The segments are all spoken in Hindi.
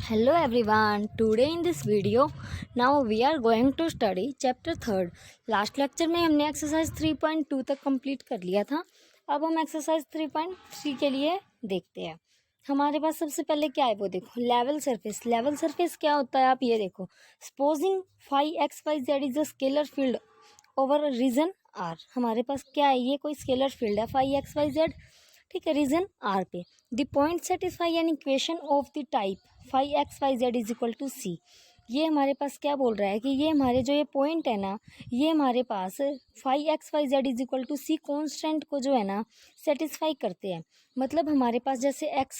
Hello everyone, today in this video now we are going to study chapter 3rd. Last lecture में हमने एक्सरसाइज 3.2 तक कंप्लीट कर लिया था। अब हम एक्सरसाइज 3.3 के लिए देखते हैं। हमारे पास सबसे पहले क्या है वो देखो, लेवल सरफेस। लेवल सरफेस क्या होता है आप ये देखो, supposing phi x Y Z is a scalar field over region R. हमारे पास क्या है, ये कोई स्केलर फील्ड है फाई एक्स वाई जेड, ठीक है, रीजन आर पे। The point satisfy an equation of the type phi x Y Z is equal to c. ये हमारे पास क्या बोल रहा है कि ये हमारे जो ये पॉइंट है ना, ये हमारे पास phi x Y Z is equal to c constant को जो है ना सेटिस्फाई करते हैं। मतलब हमारे पास जैसे X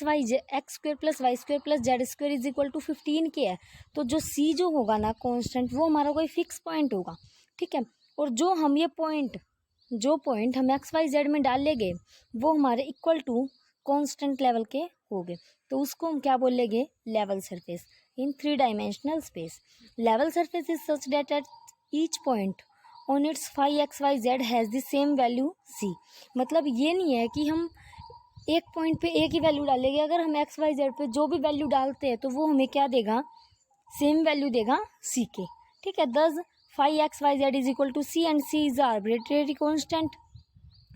square plus Y square plus Z square is equal to 15 के है, तो जो सी जो होगा ना कॉन्स्टेंट, वो हमारा कोई फिक्स पॉइंट होगा, ठीक है। और जो हम ये पॉइंट हम एक्स वाई जेड में डाल लेंगे वो हमारे इक्वल टू कांस्टेंट लेवल के हो गए, तो उसको हम क्या बोल लेंगे, level surface in 3 dimensional space. Level surface is such that at each point on its phi x Y z has the same value c. मतलब ये नहीं है कि हम एक पॉइंट पे एक ही वैल्यू डालेंगे, अगर हम एक्स वाई जेड पे जो भी वैल्यू डालते हैं तो वो हमें क्या देगा, सेम वैल्यू देगा सी के, ठीक है। Thus phi x Y Z is equal to C and C is arbitrary constant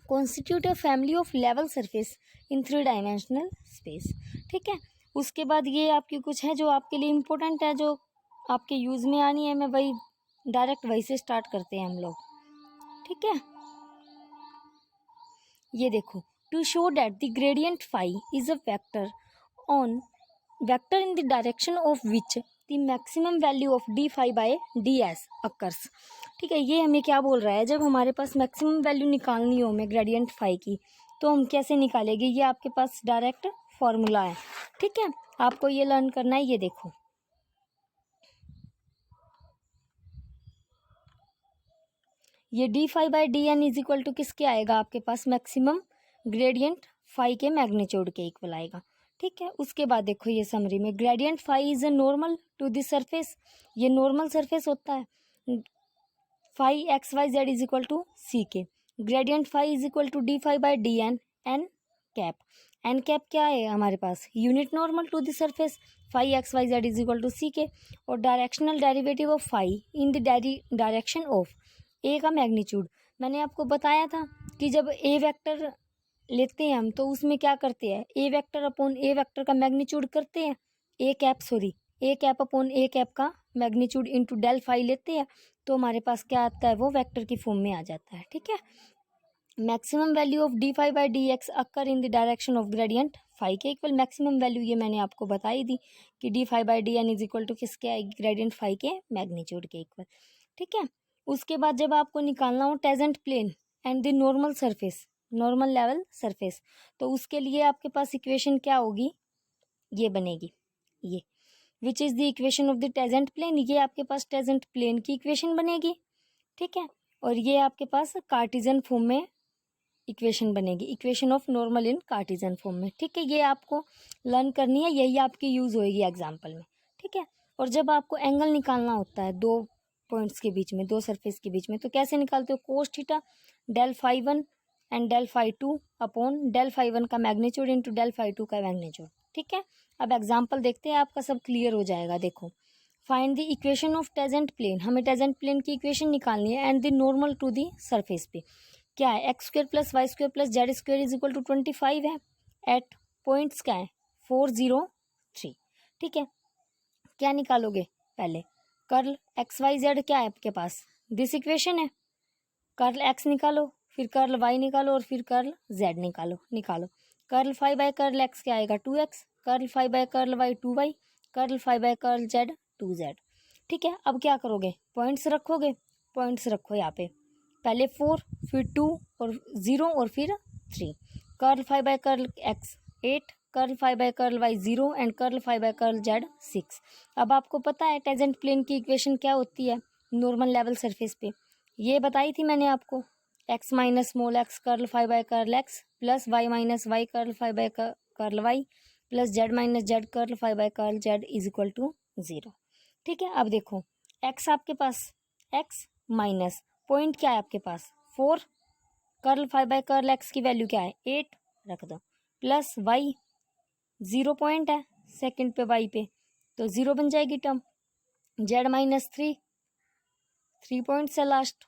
constitute a family of level surface in 3 dimensional space, ठीक है। उसके बाद ये आपकी कुछ है जो आपके लिए इम्पोर्टेंट है, जो आपके यूज़ में आनी है, मैं वही डायरेक्ट वही से स्टार्ट करते हैं हम लोग, ठीक है। ये देखो, to show that the gradient phi is a vector in the direction of which the maximum value of D phi by D S occurs, ठीक है। ये हमें क्या बोल रहा है, जब हमारे पास मैक्सिमम वैल्यू निकालनी हो हमें ग्रेडियंट फाई की, तो हम कैसे निकालेंगे, ये आपके पास डायरेक्ट फॉर्मूला है, ठीक है। आपको ये लर्न करना है। ये देखो, ये d phi by d n is equal to किसके आएगा, आपके पास मैक्सिमम ग्रेडियंट फाई के मैग्नीट्यूड के इक्वल आएगा, ठीक है। उसके बाद देखो ये समरी में, gradient phi is a normal to the surface, ये नॉर्मल सरफेस होता है। Phi x Y Z is equal to c के, gradient phi is equal to d phi by d n n cap. N cap क्या है हमारे पास, unit normal to the surface, phi x Y Z is equal to c के। और directional derivative of phi in the direction of a का मैग्नीट्यूड। मैंने आपको बताया था कि जब ए वेक्टर लेते हैं हम, तो उसमें क्या करते हैं, ए वेक्टर अपॉन ए वेक्टर का मैग्नीट्यूड करते हैं, A cap upon A cap का मैग्नीट्यूड इंटू डेल फाई लेते हैं, तो हमारे पास क्या आता है, वो वेक्टर की फॉर्म में आ जाता है, ठीक है। Maximum value of D phi by d x occur in the direction of gradient phi के इक्वल। मैक्सिमम वैल्यू ये मैंने आपको बताई दी कि d phi by d n is equal to किसके आएगी, ग्रेडियंट फाई के मैग्नीट्यूड के इक्वल, ठीक है। उसके बाद जब आपको निकालना हो tangent plane and the normal surface, normal level surface, तो उसके लिए आपके पास इक्वेशन क्या होगी, ये बनेगी, ये which is the equation of the tangent plane, ये आपके पास टेजेंट प्लेन की इक्वेशन बनेगी, ठीक है। और ये आपके पास कार्टिजन फॉर्म में इक्वेशन बनेगी, equation of normal in cartesian form में, ठीक है। ये आपको लर्न करनी है, यही आपकी यूज़ होएगी एग्जाम्पल में, ठीक है। और जब आपको एंगल निकालना होता है दो पॉइंट्स के बीच में, दो सरफेस के बीच में, तो कैसे निकालते हो, cos theta del phi one and del phi two upon del phi one का magnitude into del phi two का मैग्नीट्यूड, ठीक है। अब एग्जाम्पल देखते हैं, आपका सब क्लियर हो जाएगा। देखो, find the equation of tangent plane, हमें टेजेंट प्लेन की इक्वेशन निकालनी है, and the normal to the surface पे क्या है, x square plus Y square plus Z square is equal to 25 है, एट पॉइंट्स क्या है 4 0 3, ठीक है। क्या निकालोगे, पहले कर्ल एक्स वाई जेड क्या है आपके पास, दिस इक्वेशन है, कर्ल एक्स निकालो, फिर कर्ल वाई निकालो, और फिर कर्ल जेड निकालो। Curl phi by curl x क्या आएगा 2x, curl phi by curl y 2y, curl phi by curl z 2z, ठीक है। अब क्या करोगे, पॉइंट्स रखोगे, पॉइंट्स रखो यहाँ पे, पहले 4 फिर 2 और 0 और फिर 3, curl phi by curl x 8, curl phi by curl y 0 and curl phi by curl z 6। अब आपको पता है टेजेंट प्लेन की इक्वेशन क्या होती है नॉर्मल लेवल सरफेस पे, ये बताई थी मैंने आपको, x minus small x curl phi by curl x plus y minus y curl phi by curl y plus z minus z curl phi by curl z is equal to 0, ठीक है। अब देखो, एक्स आपके पास, एक्स माइनस पॉइंट क्या है आपके पास 4, curl phi by curl x की वैल्यू क्या है 8 रख दो, प्लस वाई 0 पॉइंट है सेकंड पे वाई पे, तो 0 बन जाएगी टर्म। जेड माइनस 3 पॉइंट्स है लास्ट,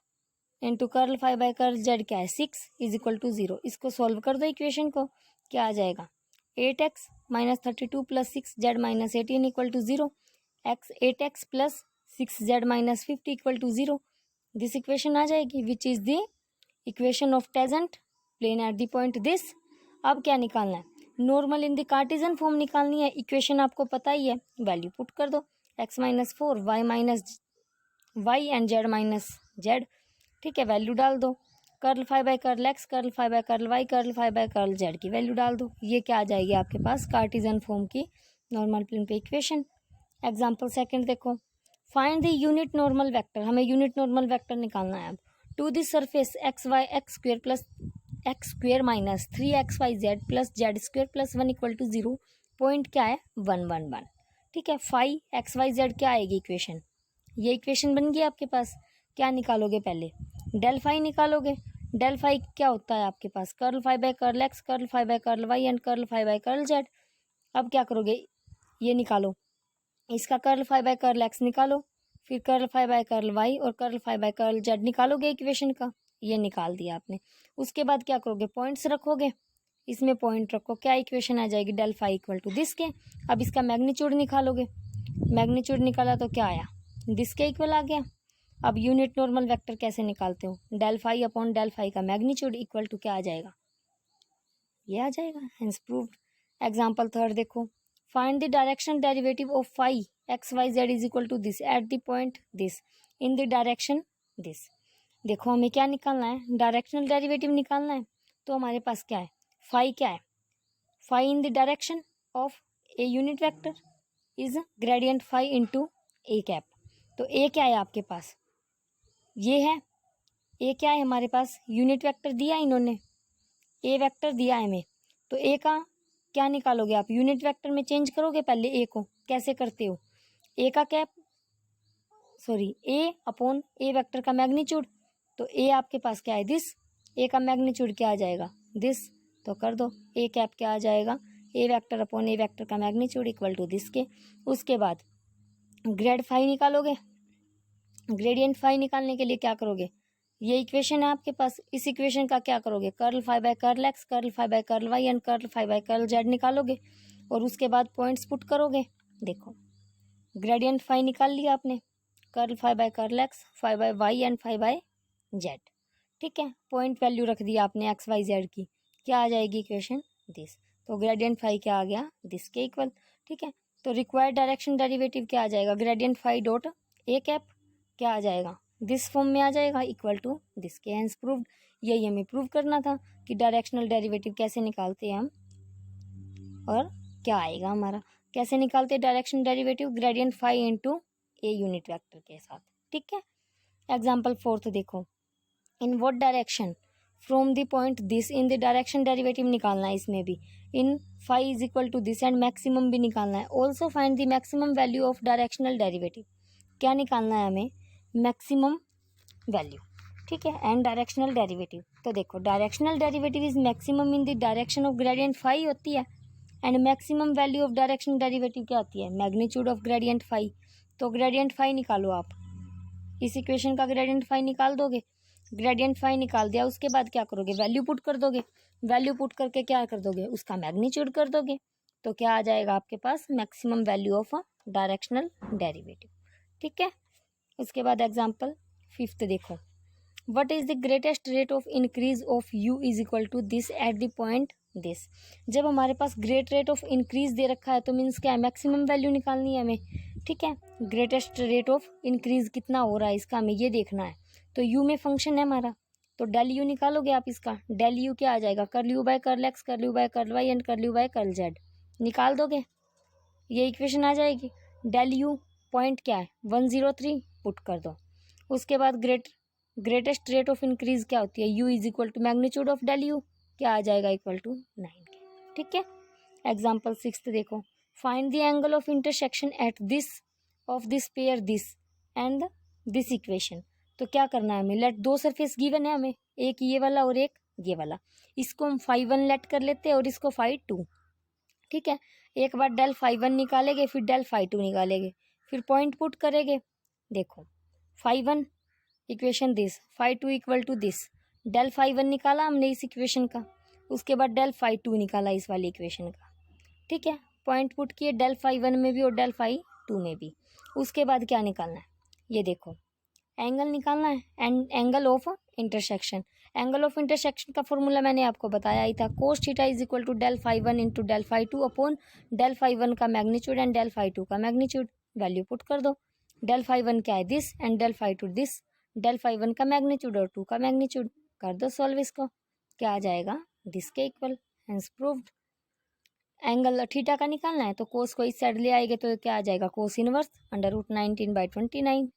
इंटू कर्ल 5/कर्ल जेड क्या है 6 इज इक्वल टू 0। इसको सॉल्व कर दो इक्वेशन को, क्या आ जाएगा 8x minus 32 plus 6 z minus 18 equal to 0। 8x plus 6 z minus 50 equal to 0। This equation आ जाएगी which is the equation of tangent plane at the point this. अब क्या निकालना है, normal in the Cartesian form निकालनी है। इक्वेशन आपको पता ही है, वैल्यू पुट कर दो x minus 4 y minus y and z minus z. ठीक है, वैल्यू डाल दो, कर्ल 5/कर्ल x कर्ल 5/कर्ल y कर्ल 5/कर्ल z की वैल्यू डाल दो। ये क्या आ जाएगी आपके पास कार्टेशियन फॉर्म की नॉर्मल प्लेन पे इक्वेशन। एग्जाम्पल सेकंड देखो, find the unit normal vector. हमें यूनिट नॉर्मल वेक्टर निकालना है अब। To the surface x square plus x square minus 3xyz plus Z square plus 1 equal to 0। Point क्या है 1 1 1। ठीक है, फाई xyz क्या आएगी इक्वेशन, ये इक्वेशन बन गई आपके पास। क्या निकालोगे पहले, डेल फाई निकालोगे। डेल फाई क्या होता है आपके पास कर्ल 5/कर्ल x कर्ल 5/कर्ल y एंड कर्ल 5/कर्ल z। अब क्या करोगे, ये निकालो, इसका कर्ल 5/कर्ल x निकालो, फिर कर्ल 5/कर्ल y और कर्ल 5/कर्ल z निकालोगे इक्वेशन का। ये निकाल दिया आपने। उसके बाद क्या करोगे, पॉइंट्स रखोगे, इसमें पॉइंट रखो, क्या इक्वेशन आ जाएगी del phi equal to this के। अब इसका मैग्नीट्यूड निकालोगे, मैग्नीट्यूड निकाला तो क्या आया दिस के इक्वल आ गया। अब यूनिट नॉर्मल वेक्टर कैसे निकालते हो, del phi upon del phi का मैग्नीट्यूड इक्वल टू क्या आ जाएगा, ये आ जाएगा, हेंस प्रूव्ड। एग्जांपल थर्ड देखो, find the direction derivative of phi xyz is equal to this at the point this in the direction this. देखो हमें क्या निकालना है, डायरेक्शनल डेरिवेटिव निकालना है। तो हमारे पास क्या है, फाई क्या है, phi in the direction of a unit vector is gradient phi into a cap. तो ए क्या है आपके पास, ये है ए, क्या है हमारे पास यूनिट वेक्टर दिया इन्होंने, ए वेक्टर दिया है हमें। तो ए का क्या निकालोगे आप, यूनिट वेक्टर में चेंज करोगे पहले ए को, कैसे करते हो, ए का कैप सॉरी ए अपॉन ए वेक्टर का मैग्नीट्यूड। तो ए आपके पास क्या है दिस, ए का मैग्नीट्यूड क्या आ जाएगा दिस। तो कर दो ए कैप क्या आ जाएगा, ए वेक्टर अपॉन ए वेक्टर का मैग्नीट्यूड इक्वल टू दिस के। उसके बाद ग्रेड फाई निकालोगे, ग्रेडियंट फाई निकालने के लिए क्या करोगे, ये इक्वेशन है आपके पास, इस इक्वेशन का क्या करोगे, कर्ल 5/कर्ल x कर्ल 5/कर्ल y एंड कर्ल 5/कर्ल z निकालोगे और उसके बाद पॉइंट्स पुट करोगे। देखो ग्रेडियंट फाई निकाल लिया आपने, कर्ल 5/कर्ल x 5/y एंड 5/z। ठीक है, पॉइंट वैल्यू रख दिया आपने x y z की, क्या आ जाएगी इक्वेशन दिस। तो ग्रेडियंट फाई क्या आ गया दिस के इक्वल। ठीक है, तो रिक्वायर्ड डायरेक्शन डेरिवेटिव क्या आ जाएगा, gradient phi dot a cap क्या आ जाएगा दिस फॉर्म में आ जाएगा इक्वल टू दिस के। Hence proved. यही हमें प्रूव करना था कि डायरेक्शनल डेरिवेटिव कैसे निकालते हैं हम और क्या आएगा हमारा, कैसे निकालते हैं directional derivative, gradient phi into a unit vector के साथ। ठीक है, एग्जाम्पल फोर्थ देखो, in what direction from the point this in the direction derivative निकालना है इसमें भी, in phi is equal to this and maximum भी निकालना है। Also find the maximum value of directional derivative, क्या निकालना है हमें मैक्सिमम वैल्यू। ठीक है, एंड डायरेक्शनल डेरिवेटिव। तो देखो directional derivative is maximum in the direction of gradient phi होती है and maximum value of directional derivative क्या होती है, मैग्नीट्यूड ऑफ ग्रेडियंट फाई। तो ग्रेडियंट फाई निकालो आप, इस इक्वेशन का ग्रेडियंट फाई निकाल दोगे, ग्रेडियंट फाई निकाल दिया, उसके बाद क्या करोगे वैल्यू पुट कर दोगे, वैल्यू पुट करके क्या कर दोगे उसका मैग्नीट्यूड कर दोगे। तो क्या आ जाएगा आपके पास maximum value of directional derivative. ठीक है, इसके बाद एग्जाम्पल फिफ्थ देखो, what is the greatest rate of increase of u is equal to this at the point this. जब हमारे पास ग्रेट रेट ऑफ इंक्रीज दे रखा है तो मीन्स क्या है मैक्सिमम वैल्यू निकालनी है हमें। ठीक है, ग्रेटेस्ट रेट ऑफ इंक्रीज कितना हो रहा है इसका हमें ये देखना है। तो यू में फंक्शन है हमारा, तो डेल यू निकालोगे आप, इसका डेल यू क्या आ जाएगा, curl u by curl x curl u by curl y and curl u by curl z निकाल दोगे, ये इक्वेशन आ जाएगी। डेल यू पॉइंट क्या है 103 पुट कर दो। उसके बाद ग्रेटेस्ट रेट ऑफ इंक्रीज क्या होती है, u is equal to magnitude of del u क्या आ जाएगा इक्वल टू 9 के। ठीक है, एग्जाम्पल सिक्स्थ देखो, find the angle of intersection at this of this pair this and this equation. तो क्या करना है हमें, लेट दो सरफेस गिवन है हमें, एक ये वाला और एक ये वाला, इसको हम phi 1 लेट कर लेते हैं और इसको phi 2। ठीक है, एक बार डेल फाई वन निकालेंगे, फिर डेल फाई टू निकालेंगे, फिर पॉइंट पुट करेंगे। देखो phi one equation this, phi two equal to this, del phi one निकाला हमने इस इक्वेशन का, उसके बाद डेल फाई टू निकाला इस वाली इक्वेशन का, ठीक है। पॉइंट पुट किए डेल फाई वन में भी और डेल फाई टू में भी। उसके बाद क्या निकालना है, ये देखो एंगल निकालना है, and angle of intersection. Angle of intersection का फॉर्मूला मैंने आपको बताया ही था, cos theta is equal to del phi one into del phi two upon del phi one का magnitude and del phi two का मैग्नीट्यूड। वैल्यू पुट कर दो, डेल फाई वन क्या है this and del phi two this, del phi one का मैग्नीट्यूड और टू का मैग्नीट्यूड, कर दो सॉल्व इसको, क्या आ जाएगा दिस के equal, hence proved. Angle theta का निकालना है तो कोस को इस साइड ले आएंगे तो क्या आ जाएगा, कोस इनवर्स अंडर रूट 19/29।